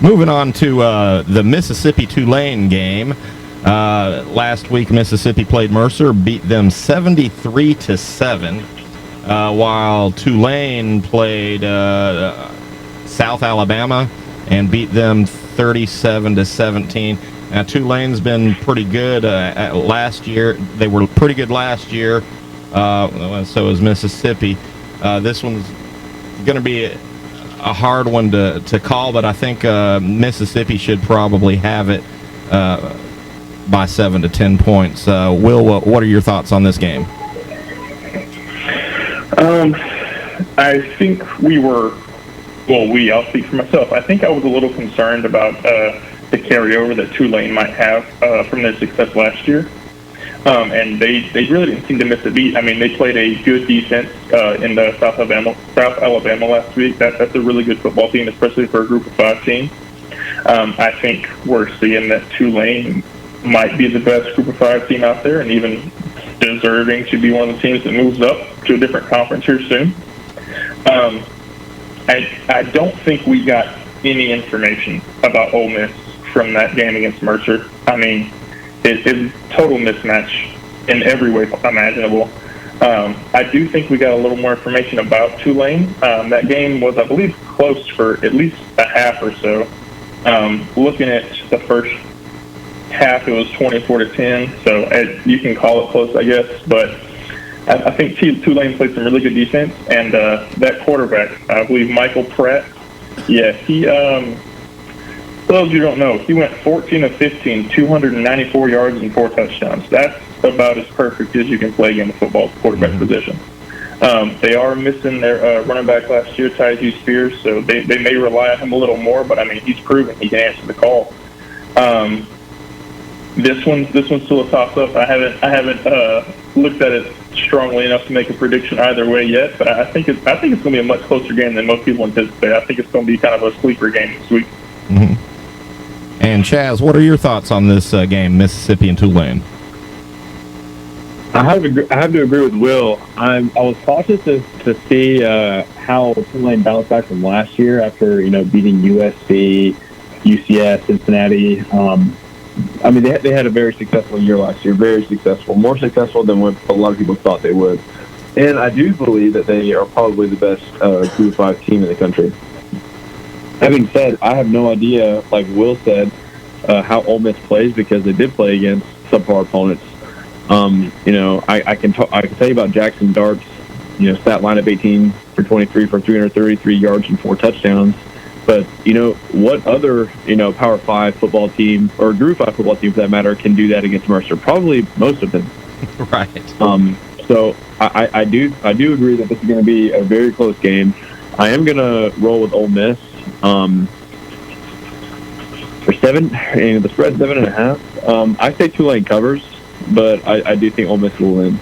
Moving on to the Mississippi-Tulane game. Last week, Mississippi played Mercer, beat them 73-7, while Tulane played South Alabama and beat them 37-17. Now, Tulane's been pretty good last year. They were pretty good last year. So is Mississippi. This one's going to be a hard one to call, but I think Mississippi should probably have it by 7 to 10 points. Will, what are your thoughts on this game? I think I'll speak for myself. I think I was a little concerned about the carryover that Tulane might have from their success last year. And they really didn't seem to miss a beat. I mean, they played a good defense in the South Alabama last week. That's a really good football team, especially for a Group of 5 team. I think we're seeing that Tulane might be the best Group of 5 team out there, and even deserving to be one of the teams that moves up to a different conference here soon. I don't think we got any information about Ole Miss from that game against Mercer. I mean, it's a total mismatch in every way imaginable. I do think we got a little more information about Tulane. That game was, I believe, close for at least a half or so. Looking at the first half, it was 24-10, so you can call it close, I guess. But I think Tulane played some really good defense, and that quarterback, I believe Michael Pratt, he for those of you who don't know, he went 14 of 15, 294 yards and 4 touchdowns. That's about as perfect as you can play against the football quarterback position. They are missing their running back last year, Tyjae Spears, so they may rely on him a little more, but I mean, he's proven he can answer the call. This one's still a toss-up. I haven't looked at it strongly enough to make a prediction either way yet, but I think it's going to be a much closer game than most people anticipate. I think it's going to be kind of a sleeper game this week. Mm-hmm. And Chaz, what are your thoughts on this game, Mississippi and Tulane? I have to agree with Will. I was cautious to see how Tulane bounced back from last year after beating USC, UCS, Cincinnati. I mean, they had a very successful year last year, very successful, more successful than what a lot of people thought they would. And I do believe that they are probably the best Group of 5 team in the country. Having said, I have no idea, like Will said, how Ole Miss plays because they did play against subpar opponents. I can tell you about Jackson Dart's, stat line of 18 for 23 for 333 yards and 4 touchdowns. But, what other, Power 5 football team or Group 5 football team, for that matter, can do that against Mercer? Probably most of them. Right. So I do agree that this is going to be a very close game. I am going to roll with Ole Miss. For 7, and the spread 7.5. I say Tulane covers, but I do think Ole Miss will win.